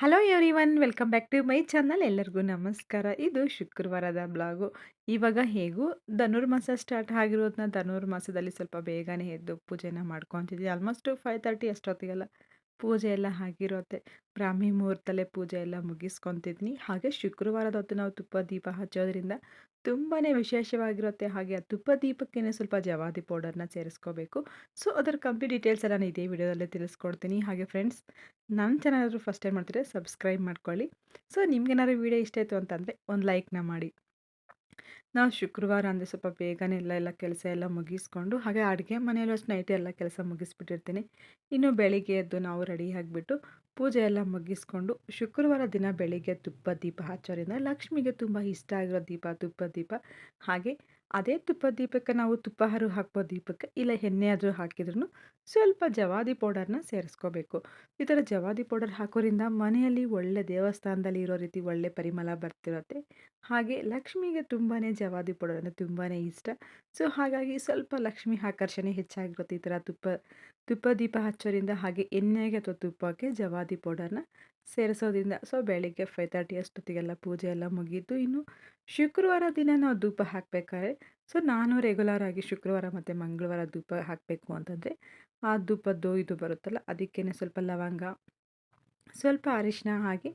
Hello everyone welcome back to my channel. ಎಲ್ಲರಿಗೂ ನಮಸ್ಕಾರ. ಇದು ಶುಕ್ರವಾರದ ಬ್ಲಾಗು. ಇವಾಗ ಹೇಗೂ ಧನುರ್ಮಾಸ ಸ್ಟಾರ್ಟ್ ಆಗಿರೋದನ್ನ ಧನುರ್ಮಾಸದಲ್ಲಿ ಸ್ವಲ್ಪ ಬೇಗನೆ ಎದ್ದು ಪೂಜೆನ ಮಾಡ್ಕೊತಿದ್ವಿ. ಆಲ್ಮೋಸ್ಟ್ 5:30 ಅಷ್ಟೊತ್ತಿಗೆಲ್ಲ ಪೂಜೆ ಎಲ್ಲ ಆಗಿರುತ್ತೆ. ಬ್ರಾಹ್ಮಿ ಮುಹೂರ್ತಲ್ಲೇ ಪೂಜೆ ಎಲ್ಲ ಮುಗಿಸ್ಕೊತಿದ್ನಿ. ಹಾಗೆ ಶುಕ್ರವಾರದ ಹೊತ್ತು ನಾವು ತುಪ್ಪ ದೀಪ ಹಚ್ಚೋದ್ರಿಂದ ತುಂಬಾ ವಿಶೇಷವಾಗಿರುತ್ತೆ. ಹಾಗೆ ಆ ತುಪ್ಪ ದೀಪಕ್ಕೇನೆ ಸ್ವಲ್ಪ ಜವಾದಿ ಪೌಡರ್ನ ಸೇರಿಸ್ಕೋಬೇಕು. ಸೊ ಅದರ ಕಂಪ್ಲೀಟ್ ಡೀಟೇಲ್ಸ್ ಎಲ್ಲ ನಾನು ಇದೇ ವಿಡಿಯೋದಲ್ಲೇ ತಿಳಿಸ್ಕೊಡ್ತೀನಿ. ಹಾಗೆ ಫ್ರೆಂಡ್ಸ್, ನನ್ನ ಚಾನಲ್ ಏನಾದರೂ ಫಸ್ಟ್ ಟೈಮ್ ಮಾಡ್ತಿದ್ರೆ ಸಬ್ಸ್ಕ್ರೈಬ್ ಮಾಡ್ಕೊಳ್ಳಿ. ಸೊ ನಿಮ್ಗೇನಾದ್ರು ವಿಡಿಯೋ ಇಷ್ಟ ಆಯಿತು ಅಂತಂದರೆ ಒಂದು ಲೈಕ್ನ ಮಾಡಿ. ನಾವು ಶುಕ್ರವಾರ ಅಂದರೆ ಸ್ವಲ್ಪ ಬೇಗನೆ ಎಲ್ಲ ಕೆಲಸ ಎಲ್ಲ ಮುಗಿಸ್ಕೊಂಡು, ಹಾಗೆ ಅಡುಗೆ ಮನೆಯಲ್ಲೂ ಅಷ್ಟು ನೈಟೇ ಎಲ್ಲ ಕೆಲಸ ಮುಗಿಸ್ಬಿಟ್ಟಿರ್ತೀನಿ. ಇನ್ನು ಬೆಳಿಗ್ಗೆ ಎದ್ದು ನಾವು ರೆಡಿ ಆಗಿಬಿಟ್ಟು ಪೂಜೆ ಎಲ್ಲ ಮುಗಿಸ್ಕೊಂಡು, ಶುಕ್ರವಾರ ದಿನ ಬೆಳಿಗ್ಗೆ ತುಪ್ಪದ ದೀಪ ಹಚ್ಚೋದ್ರಿಂದ ಲಕ್ಷ್ಮಿಗೆ ತುಂಬ ಇಷ್ಟ ಆಗಿರೋ ದೀಪ ತುಪ್ಪದ ದೀಪ. ಹಾಗೆ ಅದೇ ತುಪ್ಪದ ದೀಪಕ್ಕೆ ನಾವು ತುಪ್ಪಹಾರು ಹಾಕ್ಬೋದು ದೀಪಕ್ಕೆ, ಇಲ್ಲ ಎಣ್ಣೆ ಆದರೂ ಹಾಕಿದ್ರೂ ಸ್ವಲ್ಪ ಜವಾದಿ ಪೌಡರ್ನ ಸೇರಿಸ್ಕೋಬೇಕು. ಈ ಥರ ಜವಾದಿ ಪೌಡರ್ ಹಾಕೋದ್ರಿಂದ ಮನೆಯಲ್ಲಿ ಒಳ್ಳೆ ದೇವಸ್ಥಾನದಲ್ಲಿ ಇರೋ ರೀತಿ ಒಳ್ಳೆ ಪರಿಮಳ ಬರ್ತಿರುತ್ತೆ. ಹಾಗೆ ಲಕ್ಷ್ಮಿಗೆ ತುಂಬಾ ಜವಾದಿ ಪೌಡರ್ ಅಂದರೆ ತುಂಬಾ ಇಷ್ಟ. ಸೊ ಹಾಗಾಗಿ ಸ್ವಲ್ಪ ಲಕ್ಷ್ಮಿ ಆಕರ್ಷಣೆ ಹೆಚ್ಚಾಗಿರುತ್ತೆ ಈ ಥರ ತುಪ್ಪ ದೀಪ ಹಚ್ಚೋದ್ರಿಂದ. ಹಾಗೆ ಎಣ್ಣೆಗೆ ಅಥವಾ ತುಪ್ಪಕ್ಕೆ ಜವಾದಿ ಪೌಡರ್ನ ಸೇರಿಸೋದ್ರಿಂದ. ಸೊ ಬೆಳಿಗ್ಗೆ 5:30 ಅಷ್ಟೊತ್ತಿಗೆಲ್ಲ ಪೂಜೆ ಎಲ್ಲ ಮುಗೀತು. ಇನ್ನು ಶುಕ್ರವಾರ ದಿನ ನಾವು ಧೂಪ ಹಾಕಬೇಕಾದ್ರೆ, ಸೊ ನಾನು ರೆಗ್ಯುಲರ್ ಆಗಿ ಶುಕ್ರವಾರ ಮತ್ತು ಮಂಗಳವಾರ ಧೂಪ ಹಾಕಬೇಕು ಅಂತಂದರೆ ಆ ಧೂಪದ್ದು ಇದು ಬರುತ್ತಲ್ಲ, ಅದಕ್ಕೇ ಸ್ವಲ್ಪ ಲವಂಗ, ಸ್ವಲ್ಪ ಅರಿಶಿನ, ಹಾಗೆ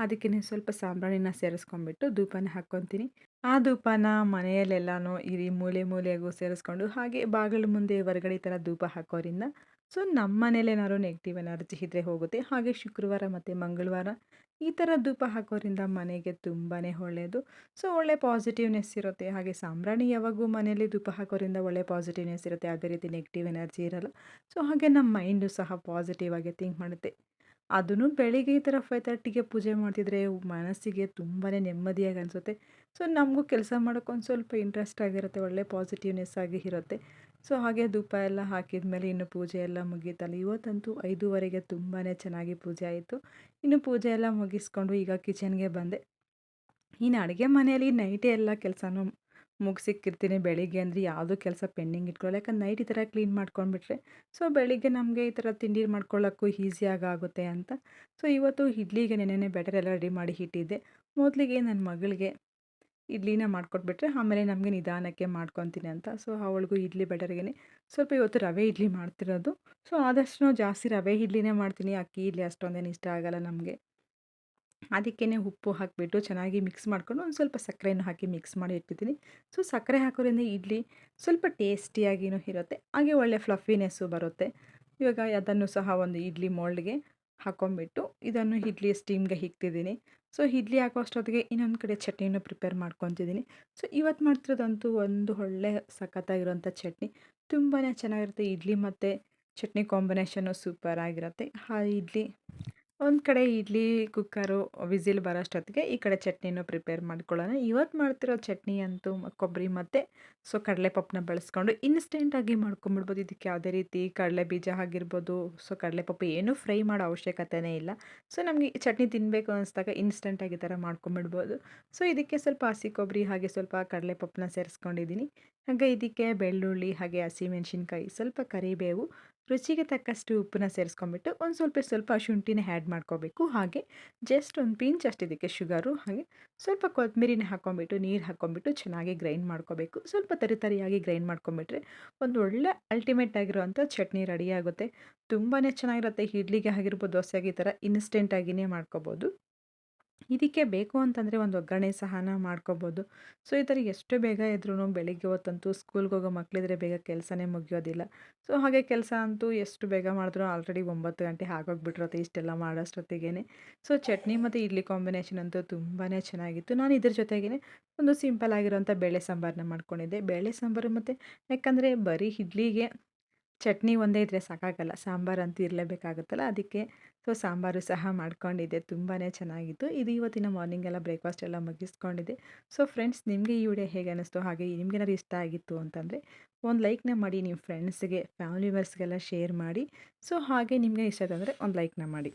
ಅದಕ್ಕೇ ಸ್ವಲ್ಪ ಸಾಂಬ್ರಾಣಿನ ಸೇರಿಸ್ಕೊಂಡ್ಬಿಟ್ಟು ಧೂಪನ ಹಾಕ್ಕೊತೀನಿ. ಆ ಧೂಪನ ಮನೆಯಲ್ಲೆಲ್ಲನೂ ಇರಿ ಮೂಲೆ ಮೂಲೆಗೂ ಸೇರಿಸ್ಕೊಂಡು, ಹಾಗೆ ಬಾಗಿಲು ಮುಂದೆ ಹೊರಗಡೆ ಈ ಥರ ಧೂಪ ಹಾಕೋದ್ರಿಂದ ಸೊ ನಮ್ಮ ಮನೇಲಿ ಏನಾದ್ರು ನೆಗೆಟಿವ್ ಎನರ್ಜಿ ಇದ್ದರೆ ಹೋಗುತ್ತೆ. ಹಾಗೆ ಶುಕ್ರವಾರ ಮತ್ತು ಮಂಗಳವಾರ ಈ ಥರ ಧೂಪ ಹಾಕೋದ್ರಿಂದ ಮನೆಗೆ ತುಂಬಾ ಒಳ್ಳೆಯದು. ಸೊ ಒಳ್ಳೆ ಪಾಸಿಟಿವ್ನೆಸ್ ಇರುತ್ತೆ. ಹಾಗೆ ಸಾಂಬ್ರಾಣಿ ಯಾವಾಗೂ ಮನೇಲಿ ಧೂಪ ಹಾಕೋದ್ರಿಂದ ಒಳ್ಳೆ ಪಾಸಿಟಿವ್ನೆಸ್ ಇರುತ್ತೆ, ಯಾವುದೇ ರೀತಿ ನೆಗೆಟಿವ್ ಎನರ್ಜಿ ಇರಲ್ಲ. ಸೊ ಹಾಗೆ ನಮ್ಮ ಮೈಂಡು ಸಹ ಪಾಸಿಟಿವ್ ಆಗಿ ಥಿಂಕ್ ಮಾಡುತ್ತೆ. ಅದೂ ಬೆಳಿಗ್ಗೆ ಈ ಥರ 5:30ಗೆ ಪೂಜೆ ಮಾಡ್ತಿದ್ರೆ ಮನಸ್ಸಿಗೆ ತುಂಬಾ ನೆಮ್ಮದಿಯಾಗಿ ಅನಿಸುತ್ತೆ. ಸೊ ನಮಗೂ ಕೆಲಸ ಮಾಡೋಕ್ಕೊಂದು ಸ್ವಲ್ಪ ಇಂಟ್ರೆಸ್ಟ್ ಆಗಿರುತ್ತೆ, ಒಳ್ಳೆ ಪಾಸಿಟಿವ್ನೆಸ್ ಆಗಿ ಇರುತ್ತೆ. ಸೊ ಹಾಗೆ ಧೂಪ ಎಲ್ಲ ಹಾಕಿದ ಮೇಲೆ ಇನ್ನು ಪೂಜೆ ಎಲ್ಲ ಮುಗೀತಲ್ಲ. ಇವತ್ತಂತೂ 5:30ಗೆ ತುಂಬಾ ಚೆನ್ನಾಗಿ ಪೂಜೆ ಆಯಿತು. ಇನ್ನು ಪೂಜೆ ಎಲ್ಲ ಮುಗಿಸ್ಕೊಂಡು ಈಗ ಕಿಚನ್ಗೆ ಬಂದೆ. ಇನ್ನು ಅಡುಗೆ ಮನೆಯಲ್ಲಿ ನೈಟೇ ಎಲ್ಲ ಕೆಲಸನೂ ಮುಗಿಸಿಕ್ಕಿರ್ತೀನಿ. ಬೆಳಿಗ್ಗೆ ಅಂದರೆ ಯಾವುದೂ ಕೆಲಸ ಪೆಂಡಿಂಗ್ ಇಟ್ಕೊಳ್ಳಲ್ಲ. ಯಾಕಂದ್ರೆ ನೈಟ್ ಈ ಥರ ಕ್ಲೀನ್ ಮಾಡ್ಕೊಂಡ್ಬಿಟ್ರೆ ಸೊ ಬೆಳಿಗ್ಗೆ ನಮಗೆ ಈ ಥರ ತಿಂಡಿ ಮಾಡ್ಕೊಳ್ಳೋಕ್ಕೂ ಈಸಿಯಾಗಿ ಆಗುತ್ತೆ ಅಂತ. ಸೊ ಇವತ್ತು ಇಡ್ಲಿಗೆ ನೆನ್ನೆನೇ ಬ್ಯಾಟರ್ ಎಲ್ಲ ರೆಡಿ ಮಾಡಿ ಇಟ್ಟಿದ್ದೆ. ಮೊದಲಿಗೆ ನನ್ನ ಮಗಳಿಗೆ ಇಡ್ಲಿನ ಮಾಡಿಕೊಟ್ಬಿಟ್ರೆ ಆಮೇಲೆ ನಮಗೆ ನಿಧಾನಕ್ಕೆ ಮಾಡ್ಕೊತೀನಿ ಅಂತ. ಸೊ ಅವಳಿಗೂ ಇಡ್ಲಿ ಬ್ಯಾಟರ್ಗೆ ಸ್ವಲ್ಪ ಇವತ್ತು ರವೆ ಇಡ್ಲಿ ಮಾಡ್ತಿರೋದು. ಸೊ ಆದಷ್ಟು ಜಾಸ್ತಿ ರವೆ ಇಡ್ಲಿನೇ ಮಾಡ್ತೀನಿ. ಅಕ್ಕಿ ಇಡ್ಲಿ ಅಷ್ಟೊಂದೇನು ಇಷ್ಟ ಆಗಲ್ಲ ನಮಗೆ. ಅದಕ್ಕೇ ಉಪ್ಪು ಹಾಕಿಬಿಟ್ಟು ಚೆನ್ನಾಗಿ ಮಿಕ್ಸ್ ಮಾಡ್ಕೊಂಡು ಒಂದು ಸ್ವಲ್ಪ ಸಕ್ಕರೆನೂ ಹಾಕಿ ಮಿಕ್ಸ್ ಮಾಡಿ ಇಟ್ಟಿದ್ದೀನಿ. ಸೊ ಸಕ್ಕರೆ ಹಾಕೋದ್ರಿಂದ ಇಡ್ಲಿ ಸ್ವಲ್ಪ ಟೇಸ್ಟಿಯಾಗಿಯೂ ಇರುತ್ತೆ, ಹಾಗೆ ಒಳ್ಳೆ ಫ್ಲಫಿನೆಸ್ಸು ಬರುತ್ತೆ. ಇವಾಗ ಅದನ್ನು ಸಹ ಒಂದು ಇಡ್ಲಿ ಮೋಲ್ಡ್ಗೆ ಹಾಕ್ಕೊಂಬಿಟ್ಟು ಇದನ್ನು ಇಡ್ಲಿ ಸ್ಟೀಮ್ಗೆ ಇಕ್ತಿದ್ದೀನಿ. ಸೊ ಇಡ್ಲಿ ಹಾಕೋ ಅಷ್ಟೊತ್ತಿಗೆ ಇನ್ನೊಂದು ಕಡೆ ಚಟ್ನಿನೂ ಪ್ರಿಪೇರ್ ಮಾಡ್ಕೊತಿದ್ದೀನಿ. ಸೊ ಇವತ್ತು ಮಾಡ್ತಿರೋದಂತೂ ಒಂದು ಒಳ್ಳೆ ಸಖತ್ತಾಗಿರೋಂಥ ಚಟ್ನಿ. ತುಂಬಾ ಚೆನ್ನಾಗಿರುತ್ತೆ. ಇಡ್ಲಿ ಮತ್ತು ಚಟ್ನಿ ಕಾಂಬಿನೇಷನ್ನು ಸೂಪರಾಗಿರುತ್ತೆ. ಆ ಇಡ್ಲಿ ಒಂದು ಕಡೆ ಇಡ್ಲಿ ಕುಕ್ಕರು ವಿಸಿಲ್ ಬರೋಷ್ಟೊತ್ತಿಗೆ ಈ ಕಡೆ ಚಟ್ನಿನೂ ಪ್ರಿಪೇರ್ ಮಾಡ್ಕೊಳ್ಳೋಣ. ಇವತ್ತು ಮಾಡ್ತಿರೋ ಚಟ್ನಿ ಅಂತೂ ಕೊಬ್ಬರಿ ಮತ್ತು ಕಡಲೆಪಪ್ಪನ್ನ ಬಳಸ್ಕೊಂಡು ಇನ್ಸ್ಟೆಂಟಾಗಿ ಮಾಡ್ಕೊಂಬಿಡ್ಬೋದು. ಇದಕ್ಕೆ ಯಾವುದೇ ರೀತಿ ಕಡಲೆ ಬೀಜ ಆಗಿರ್ಬೋದು, ಕಡಲೆಪಪ್ಪು ಏನೂ ಫ್ರೈ ಮಾಡೋ ಅವಶ್ಯಕತೆನೇ ಇಲ್ಲ. ಸೊ ನಮಗೆ ಚಟ್ನಿ ತಿನ್ನಬೇಕು ಅನ್ನಿಸ್ದಾಗ ಇನ್ಸ್ಟೆಂಟಾಗಿ ಈ ಥರ ಮಾಡ್ಕೊಂಬಿಡ್ಬೋದು. ಸೊ ಇದಕ್ಕೆ ಸ್ವಲ್ಪ ಹಸಿ ಕೊಬ್ಬರಿ ಹಾಗೆ ಸ್ವಲ್ಪ ಕಡಲೆಪಪ್ಪನ್ನ ಸೇರಿಸ್ಕೊಂಡಿದ್ದೀನಿ. ಹಾಗೆ ಇದಕ್ಕೆ ಬೆಳ್ಳುಳ್ಳಿ ಹಾಗೆ ಹಸಿಮೆಣ್ಸಿನ್ಕಾಯಿ, ಸ್ವಲ್ಪ ಕರಿಬೇವು, ರುಚಿಗೆ ತಕ್ಕಷ್ಟು ಉಪ್ಪನ್ನ ಸೇರಿಸ್ಕೊಂಬಿಟ್ಟು ಒಂದು ಸ್ವಲ್ಪ ಶುಂಠಿನ ಆ್ಯಡ್ ಮಾಡ್ಕೋಬೇಕು. ಹಾಗೆ ಜಸ್ಟ್ ಒಂದು ಪಿಂಚ್ ಅಷ್ಟು ಇದಕ್ಕೆ ಶುಗರು, ಹಾಗೆ ಸ್ವಲ್ಪ ಕೊತ್ತಂಬರಿನ ಹಾಕ್ಕೊಂಬಿಟ್ಟು ನೀರು ಹಾಕ್ಕೊಂಬಿಟ್ಟು ಚೆನ್ನಾಗಿ ಗ್ರೈಂಡ್ ಮಾಡ್ಕೋಬೇಕು. ಸ್ವಲ್ಪ ತರಿಯಾಗಿ ಗ್ರೈಂಡ್ ಮಾಡ್ಕೊಂಬಿಟ್ರೆ ಒಂದು ಒಳ್ಳೆ ಅಲ್ಟಿಮೇಟ್ ಆಗಿರುವಂಥ ಚಟ್ನಿ ರೆಡಿಯಾಗುತ್ತೆ. ತುಂಬಾ ಚೆನ್ನಾಗಿರುತ್ತೆ. ಇಡ್ಲಿಗೆ ಆಗಿರ್ಬೋದು, ದೋಸೆಗೆ ಈ ಥರ ಇನ್ಸ್ಟೆಂಟಾಗಿಯೇ ಮಾಡ್ಕೋಬೋದು. ಇದಕ್ಕೆ ಬೇಕು ಅಂತಂದರೆ ಒಂದು ಒಗ್ಗರಣೆ ಸಹನ ಮಾಡ್ಕೋಬೋದು. ಸೊ ಈ ಥರ ಎಷ್ಟು ಬೇಗ ಇದ್ರೂ ಬೆಳಿಗ್ಗೆ ಹೊತ್ತಂತೂ ಸ್ಕೂಲ್ಗೆ ಹೋಗೋ ಮಕ್ಕಳಿದ್ರೆ ಬೇಗ ಕೆಲಸನೇ ಮುಗಿಯೋದಿಲ್ಲ. ಸೊ ಹಾಗೆ ಕೆಲಸ ಅಂತೂ ಎಷ್ಟು ಬೇಗ ಮಾಡಿದ್ರೂ ಆಲ್ರೆಡಿ 9 ಗಂಟೆ ಆಗೋಗ್ಬಿಟ್ಟಿರುತ್ತೆ ಇಷ್ಟೆಲ್ಲ ಮಾಡೋಷ್ಟೊತ್ತಿಗೇ. ಸೊ ಚಟ್ನಿ ಮತ್ತು ಇಡ್ಲಿ ಕಾಂಬಿನೇಷನ್ ಅಂತೂ ತುಂಬಾ ಚೆನ್ನಾಗಿತ್ತು. ನಾನು ಇದ್ರ ಜೊತೆಗೇ ಒಂದು ಸಿಂಪಲ್ ಆಗಿರೋಂಥ ಬೇಳೆ ಸಾಂಬಾರನ್ನ ಮಾಡ್ಕೊಂಡಿದ್ದೆ. ಬೇಳೆ ಸಾಂಬಾರು ಮತ್ತು ಯಾಕಂದರೆ ಬರೀ ಇಡ್ಲಿಗೆ ಚಟ್ನಿ ಒಂದೇ ಇದ್ದರೆ ಸಾಕಾಗಲ್ಲ, ಸಾಂಬಾರಂತೂ ಇರಲೇಬೇಕಾಗುತ್ತಲ್ಲ, ಅದಕ್ಕೆ ಸೊ ಸಾಂಬಾರು ಸಹ ಮಾಡ್ಕೊಂಡಿದ್ದೆ. ತುಂಬಾ ಚೆನ್ನಾಗಿತ್ತು. ಇದು ಇವತ್ತಿನ ಮಾರ್ನಿಂಗೆಲ್ಲ ಬ್ರೇಕ್ಫಾಸ್ಟ್ ಎಲ್ಲ ಮುಗಿಸ್ಕೊಂಡಿದ್ದೆ. ಸೊ ಫ್ರೆಂಡ್ಸ್, ನಿಮಗೆ ಈ ವಿಡಿಯೋ ಹೇಗೆ ಅನ್ನಿಸ್ತು, ಹಾಗೆ ನಿಮ್ಗೇನಾದ್ರು ಇಷ್ಟ ಆಗಿತ್ತು ಅಂತಂದರೆ ಒಂದು ಲೈಕ್ನ ಮಾಡಿ, ನಿಮ್ಮ ಫ್ರೆಂಡ್ಸ್ಗೆ ಫ್ಯಾಮಿಲಿ ಮೆಂಬರ್ಸ್ಗೆಲ್ಲ ಶೇರ್ ಮಾಡಿ. ಸೊ ಹಾಗೆ ನಿಮಗೆ ಇಷ್ಟ ಆಯ್ತಂದರೆ ಒಂದು ಲೈಕ್ನ ಮಾಡಿ.